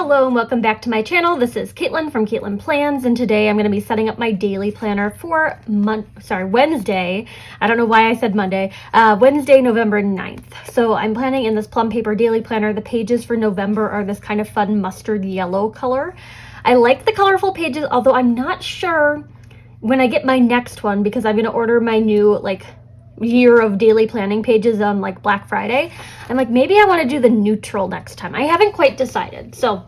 Hello and welcome back to my channel. This is Katelyn from Katelyn Plans, and today I'm going to be setting up my daily planner for Wednesday. I don't know why I said Monday. Wednesday, November 9th. So I'm planning in this Plum paper daily planner. The pages for November are this kind of fun mustard yellow color. I like the colorful pages, although I'm not sure when I get my next one because I'm going to order my new year of daily planning pages on Black Friday. I'm like, maybe I want to do the neutral next time. I haven't quite decided, so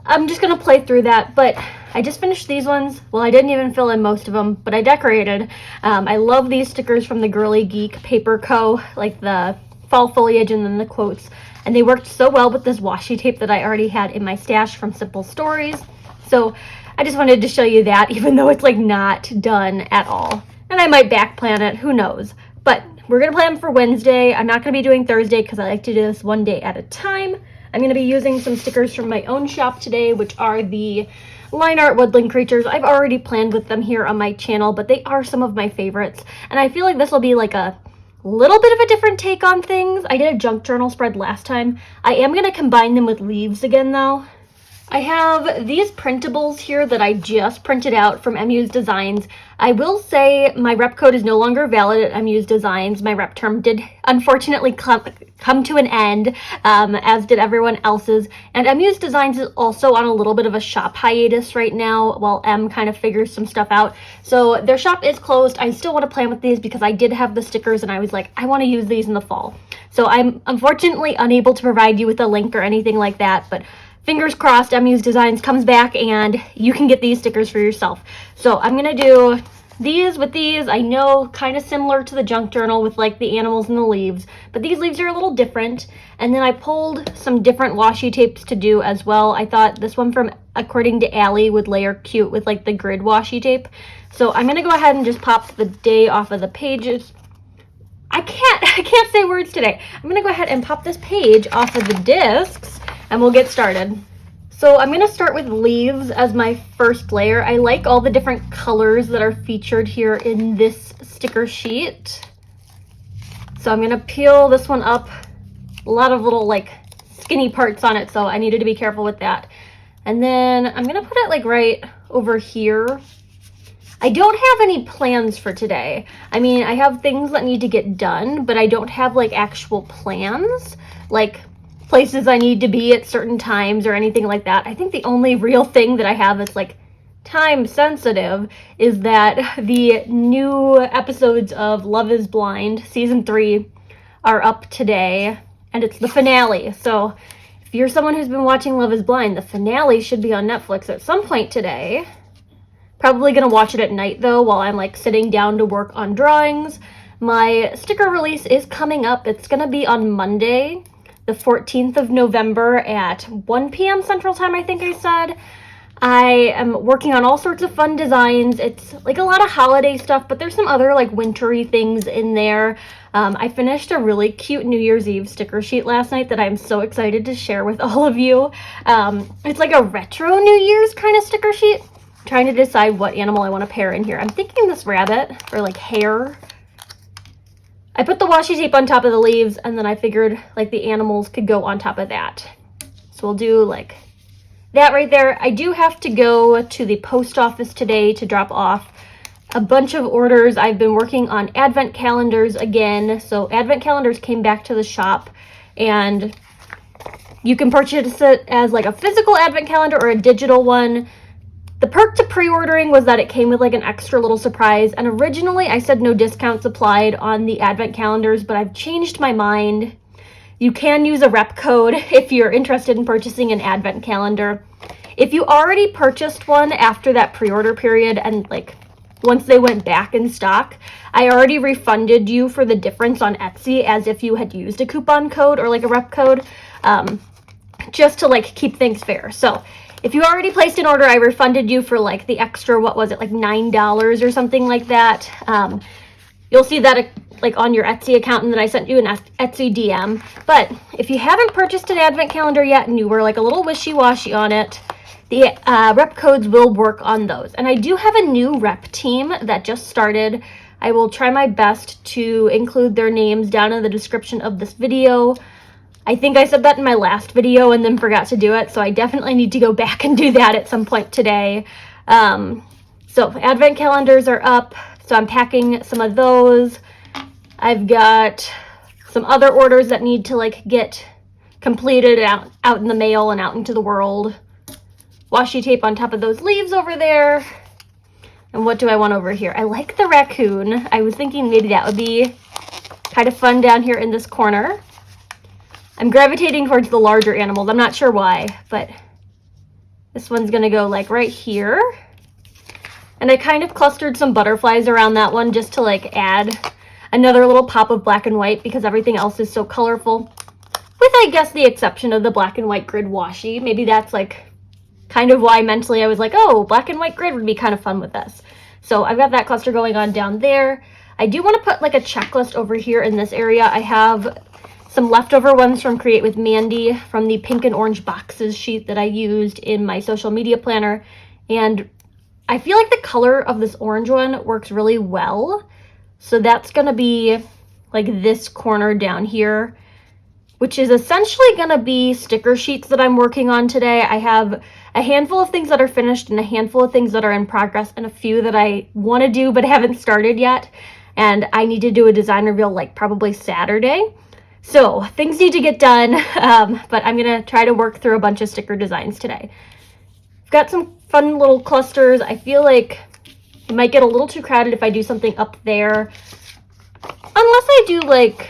I'm just gonna play through that. But I just finished these ones. Well, I didn't even fill in most of them, but I decorated. I love these stickers from the Girly Geek Paper Co., like the fall foliage and then the quotes, and they worked so well with this washi tape that I already had in my stash from Simple Stories. So I just wanted to show you that, even though it's not done at all. And I might back plan it, who knows. But we're going to plan for Wednesday. I'm not going to be doing Thursday because I like to do this one day at a time. I'm going to be using some stickers from my own shop today, which are the line art woodland creatures. I've already planned with them here on my channel, but they are some of my favorites. And I feel like this will be a little bit of a different take on things. I did a junk journal spread last time. I am going to combine them with leaves again though. I have these printables here that I just printed out from Emmuse Designs. I will say my rep code is no longer valid at Emmuse Designs. My rep term did unfortunately come to an end, as did everyone else's. And Emmuse Designs is also on a little bit of a shop hiatus right now while Em kind of figures some stuff out. So their shop is closed. I still want to plan with these because I did have the stickers and I was like, I want to use these in the fall. So I'm unfortunately unable to provide you with a link or anything like that, but fingers crossed Emmuse Designs comes back and you can get these stickers for yourself. So I'm going to do these with these. I know, kind of similar to the junk journal with the animals and the leaves, but these leaves are a little different. And then I pulled some different washi tapes to do as well. I thought this one from According to Allie would layer cute with the grid washi tape. So I'm going to go ahead and just pop the day off of the pages. I can't say words today. I'm going to go ahead and pop this page off of the discs and we'll get started. So I'm going to start with leaves as my first layer. I like all the different colors that are featured here in this sticker sheet. So I'm going to peel this one up. A lot of little skinny parts on it, so I needed to be careful with that. And then I'm going to put it right over here. I don't have any plans for today. I mean, I have things that need to get done, but I don't have actual plans, places I need to be at certain times or anything like that. I think the only real thing that I have that's time sensitive is that the new episodes of Love is Blind season 3 are up today, and it's the finale. So if you're someone who's been watching Love is Blind, the finale should be on Netflix at some point today. Probably gonna watch it at night though while I'm sitting down to work on drawings. My sticker release is coming up. It's gonna be on Monday, the 14th of November at 1 p.m. Central Time, I think I said. I am working on all sorts of fun designs. It's a lot of holiday stuff, but there's some other wintry things in there. I finished a really cute New Year's Eve sticker sheet last night that I'm so excited to share with all of you. It's a retro New Year's kind of sticker sheet. I'm trying to decide what animal I want to pair in here. I'm thinking this rabbit or hare. I put the washi tape on top of the leaves, and then I figured the animals could go on top of that. So we'll do that right there. I do have to go to the post office today to drop off a bunch of orders. I've been working on advent calendars again. So advent calendars came back to the shop, and you can purchase it as a physical advent calendar or a digital one. The perk to pre-ordering was that it came with an extra little surprise, and originally I said no discounts applied on the advent calendars, but I've changed my mind. You can use a rep code if you're interested in purchasing an advent calendar. If you already purchased one after that pre-order period and once they went back in stock, I already refunded you for the difference on Etsy as if you had used a coupon code or a rep code, just to keep things fair. So if you already placed an order, I refunded you for the extra, what was it, $9 or something like that. You'll see that on your Etsy account, and then I sent you an Etsy DM. But if you haven't purchased an advent calendar yet and you were a little wishy-washy on it, the rep codes will work on those. And I do have a new rep team that just started. I will try my best to include their names down in the description of this video. I think I said that in my last video and then forgot to do it, so I definitely need to go back and do that at some point today. So advent calendars are up, so I'm packing some of those. I've got some other orders that need to like get completed out in the mail and out into the world. Washi tape on top of those leaves over there. And what do I want over here? I like the raccoon. I was thinking maybe that would be kind of fun down here in this corner. I'm gravitating towards the larger animals. I'm not sure why, but this one's gonna go like right here. And I kind of clustered some butterflies around that one just to like add another little pop of black and white because everything else is so colorful. With, I guess, the exception of the black and white grid washi. Maybe that's like kind of why mentally I was like, oh, black and white grid would be kind of fun with this. So I've got that cluster going on down there. I do want to put like a checklist over here in this area. I have some leftover ones from Create with Mandy from the pink and orange boxes sheet that I used in my social media planner. And I feel like the color of this orange one works really well. So that's going to be like this corner down here, which is essentially going to be sticker sheets that I'm working on today. I have a handful of things that are finished and a handful of things that are in progress and a few that I want to do but haven't started yet. And I need to do a design reveal like probably Saturday. So things need to get done, but I'm going to try to work through a bunch of sticker designs today. I've got some fun little clusters. I feel like it might get a little too crowded if I do something up there. Unless I do like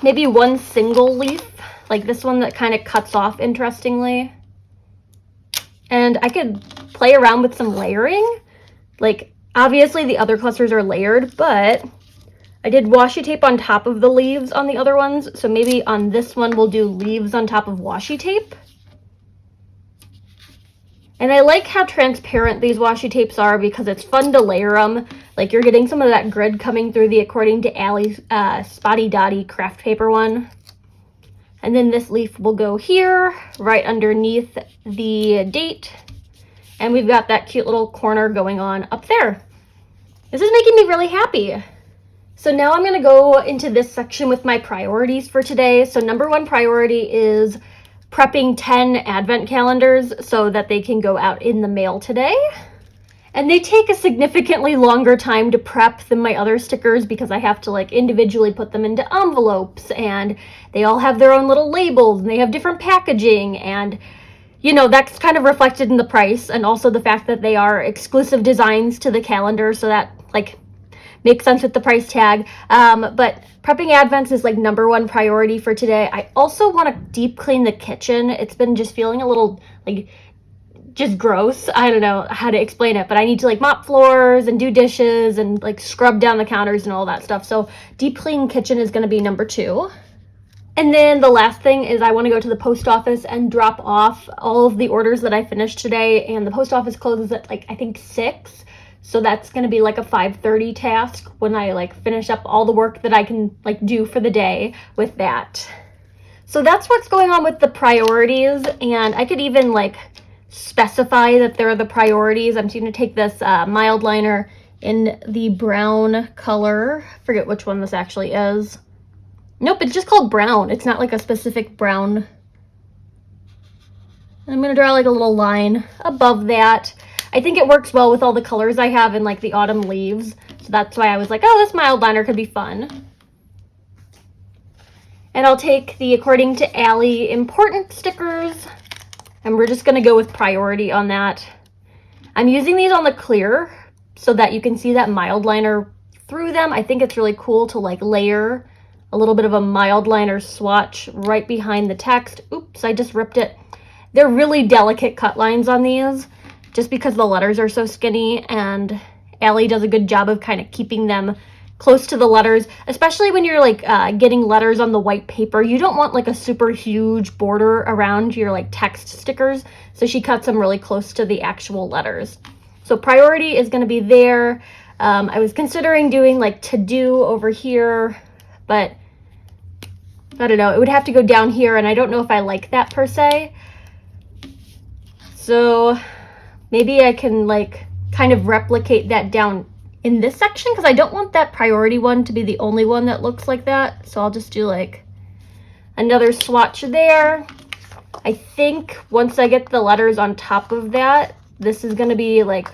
maybe one single leaf, like this one that kind of cuts off interestingly. And I could play around with some layering. Like obviously the other clusters are layered, but I did washi tape on top of the leaves on the other ones. So maybe on this one we'll do leaves on top of washi tape. And I like how transparent these washi tapes are because it's fun to layer them. Like you're getting some of that grid coming through the According to Allie's Spotty Dotty craft paper one. And then this leaf will go here, right underneath the date. And we've got that cute little corner going on up there. This is making me really happy. So now I'm gonna go into this section with my priorities for today. So number one priority is prepping 10 advent calendars so that they can go out in the mail today. And they take a significantly longer time to prep than my other stickers because I have to like individually put them into envelopes and they all have their own little labels and they have different packaging, and you know, that's kind of reflected in the price and also the fact that they are exclusive designs to the calendar, so that like makes sense with the price tag. But prepping advents is like number one priority for today. I also want to deep clean the kitchen. It's been just feeling a little like just gross. I don't know how to explain it, but I need to like mop floors and do dishes and like scrub down the counters and all that stuff. So deep clean kitchen is going to be number two. And then the last thing is I want to go to the post office and drop off all of the orders that I finished today. And the post office closes at like, I think 6. So that's going to be like a 5:30 task when I like finish up all the work that I can like do for the day with that. So that's what's going on with the priorities. And I could even like specify that they're the priorities. I'm just going to take this mild liner in the brown color. Forget which one this actually is. Nope, it's just called brown. It's not like a specific brown. I'm going to draw like a little line above that. I think it works well with all the colors I have in like the autumn leaves. So that's why I was like, oh, this mild liner could be fun. And I'll take the According to Allie important stickers. And we're just going to go with priority on that. I'm using these on the clear so that you can see that mild liner through them. I think it's really cool to like layer a little bit of a mild liner swatch right behind the text. Oops, I just ripped it. They're really delicate cut lines on these, just because the letters are so skinny, and Allie does a good job of kind of keeping them close to the letters, especially when you're like getting letters on the white paper. You don't want like a super huge border around your like text stickers, so she cuts them really close to the actual letters. So priority is going to be there. I was considering doing like to do over here, but I don't know, it would have to go down here, and I don't know if I like that per se. So maybe I can like kind of replicate that down in this section, because I don't want that priority one to be the only one that looks like that. So I'll just do like Another swatch there. I think once I get the letters on top of that, this is going to be like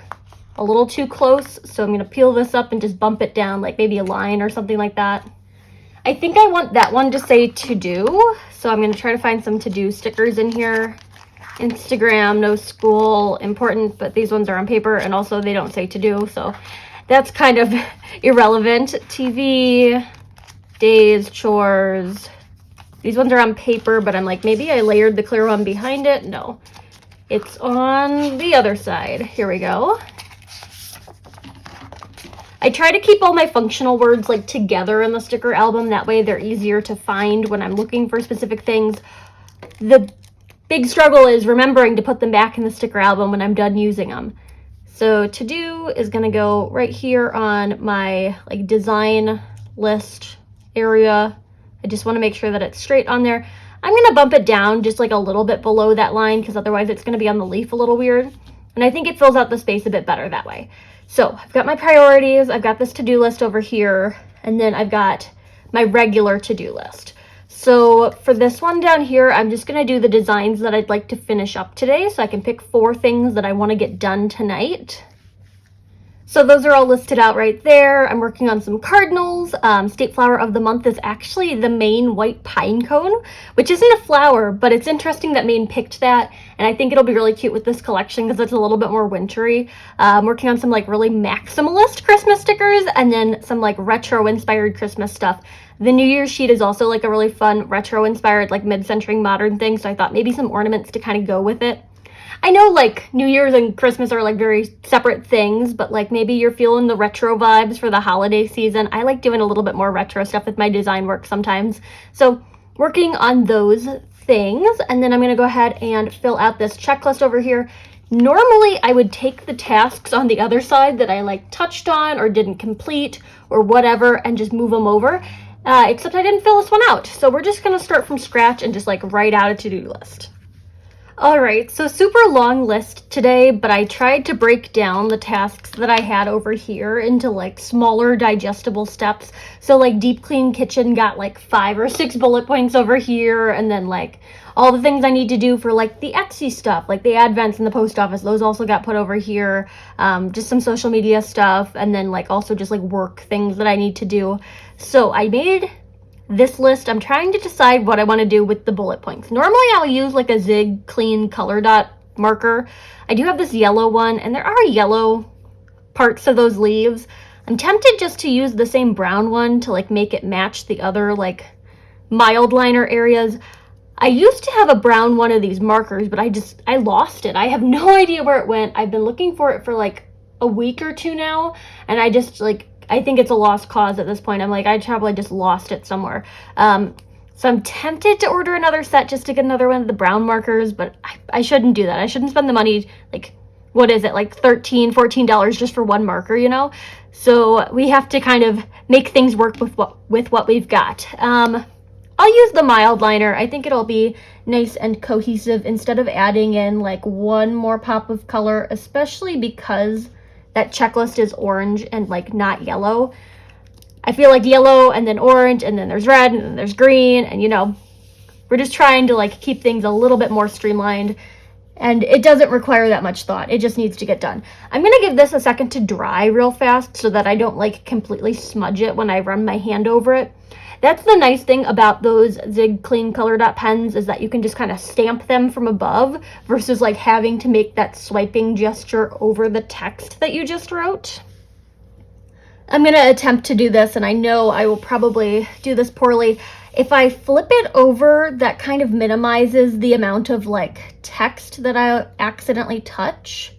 a little too close. So I'm going to peel this up and just bump it down, like maybe a line or something like that. I think I want that one to say to do. So I'm going to try to find some to do stickers in here. Instagram, no school, important, but these ones are on paper and also they don't say to do. So that's kind of irrelevant. TV, days, chores. These ones are on paper, but I'm like, maybe I layered the clear one behind it. No, it's on the other side. Here we go. I try to keep all my functional words like together in the sticker album. That way they're easier to find when I'm looking for specific things. The big struggle is remembering to put them back in the sticker album when I'm done using them. So to do is going to go right here on my like design list area. I just want to make sure that it's straight on there. I'm going to bump it down just like a little bit below that line because otherwise it's going to be on the leaf a little weird. And I think it fills out the space a bit better that way. So I've got my priorities, I've got this to-do list over here, and then I've got my regular to-do list. So for this one down here, I'm just going to do the designs that I'd like to finish up today so I can pick 4 things that I want to get done tonight. So those are all listed out right there. I'm working on some cardinals. State flower of the month is actually the Maine white pine cone, which isn't a flower, but it's interesting that Maine picked that. And I think it'll be really cute with this collection because it's a little bit more wintry. I'm working on some like really maximalist Christmas stickers and then some like retro inspired Christmas stuff. The New Year's sheet is also like a really fun retro inspired like mid-century modern thing. So I thought maybe some ornaments to kind of go with it. I know like New Year's and Christmas are like very separate things, but like maybe you're feeling the retro vibes for the holiday season. I like doing a little bit more retro stuff with my design work sometimes. So working on those things, and then I'm going to go ahead and fill out this checklist over here. Normally I would take the tasks on the other side that I like touched on or didn't complete or whatever and just move them over, except I didn't fill this one out. So we're just going to start from scratch and just like write out a to-do list. Alright, so super long list today, but I tried to break down the tasks that I had over here into like smaller digestible steps. So like deep clean kitchen got like 5 or 6 bullet points over here, and then like all the things I need to do for like the Etsy stuff, like the advents in the post office, those also got put over here. Just some social media stuff, and then like also just like work things that I need to do. So I made this list. I'm trying to decide what I want to do with the bullet points. Normally I'll use like a Zig Clean color dot marker. I do have this yellow one, and there are yellow parts of those leaves. I'm tempted just to use the same brown one to like make it match the other like mild liner areas. I used to have a brown one of these markers, but I lost it. I have no idea where it went. I've been looking for it for like a week or 2 now, and I think it's a lost cause at this point. I'm like, I probably just lost it somewhere. So I'm tempted to order another set just to get another one of the brown markers, but I shouldn't do that. I shouldn't spend the money, like, what is it, like $13, $14 just for one marker, you know? So we have to kind of make things work with what we've got. I'll use the mild liner. I think it'll be nice and cohesive instead of adding in like one more pop of color, especially because that checklist is orange and like not yellow. I feel like yellow and then orange and then there's red and then there's green, and you know, we're just trying to like keep things a little bit more streamlined, and it doesn't require that much thought. It just needs to get done. I'm gonna give this a second to dry real fast so that I don't like completely smudge it when I run my hand over it. That's the nice thing about those Zig Clean color dot pens, is that you can just kind of stamp them from above versus like having to make that swiping gesture over the text that you just wrote. I'm going to attempt to do this, and I know I will probably do this poorly. If I flip it over, that kind of minimizes the amount of like text that I accidentally touch.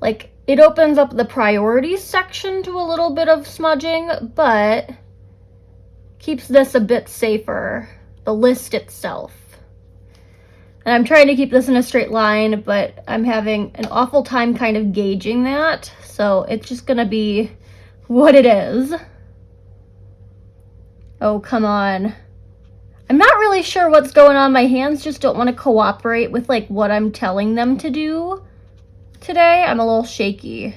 Like, it opens up the priorities section to a little bit of smudging, but keeps this a bit safer, the list itself. And I'm trying to keep this in a straight line, but I'm having an awful time kind of gauging that, so it's just gonna be what it is. Oh, come on. I'm not really sure what's going on. My hands just don't want to cooperate with like what I'm telling them to do today. I'm a little shaky.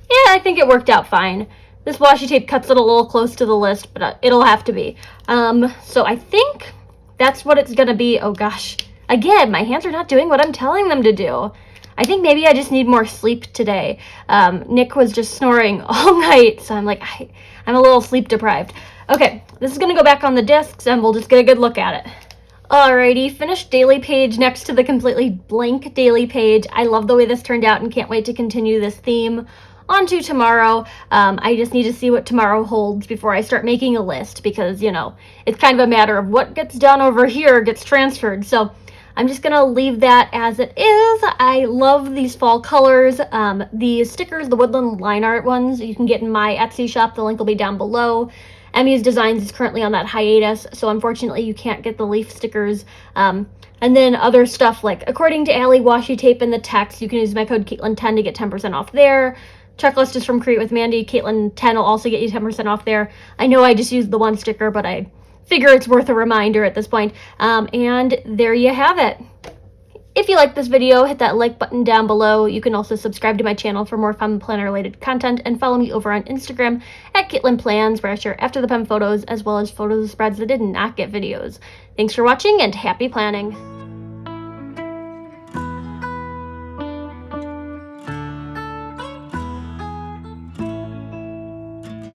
Yeah, I think it worked out fine. This washi tape cuts it a little close to the list, but it'll have to be. So I think that's what it's gonna be. Oh gosh. Again, my hands are not doing what I'm telling them to do. I think maybe I just need more sleep today. Nick was just snoring all night, so I'm like, I'm a little sleep deprived. Okay, this is gonna go back on the discs and we'll just get a good look at it. Alrighty, finished daily page next to the completely blank daily page. I love the way this turned out and can't wait to continue this theme on to tomorrow. I just need to see what tomorrow holds before I start making a list because, you know, it's kind of a matter of what gets done over here gets transferred. So I'm just gonna leave that as it is. I love these fall colors. The stickers, the Woodland line art ones, you can get in my Etsy shop. The link will be down below. Emmuse Designs is currently on that hiatus, so unfortunately you can't get the leaf stickers. And then other stuff like, according to Allie washi tape in the text, you can use my code Katelyn10 to get 10% off there. Checklist is from Create with Mandy. Katelyn10 will also get you 10% off there. I know I just used the one sticker, but I figure it's worth a reminder at this point. And there you have it. If you like this video, hit that like button down below. You can also subscribe to my channel for more fun planner related content and follow me over on Instagram at Katelyn Plans, where I share after the pen photos as well as photos of spreads that did not get videos. Thanks for watching and happy planning.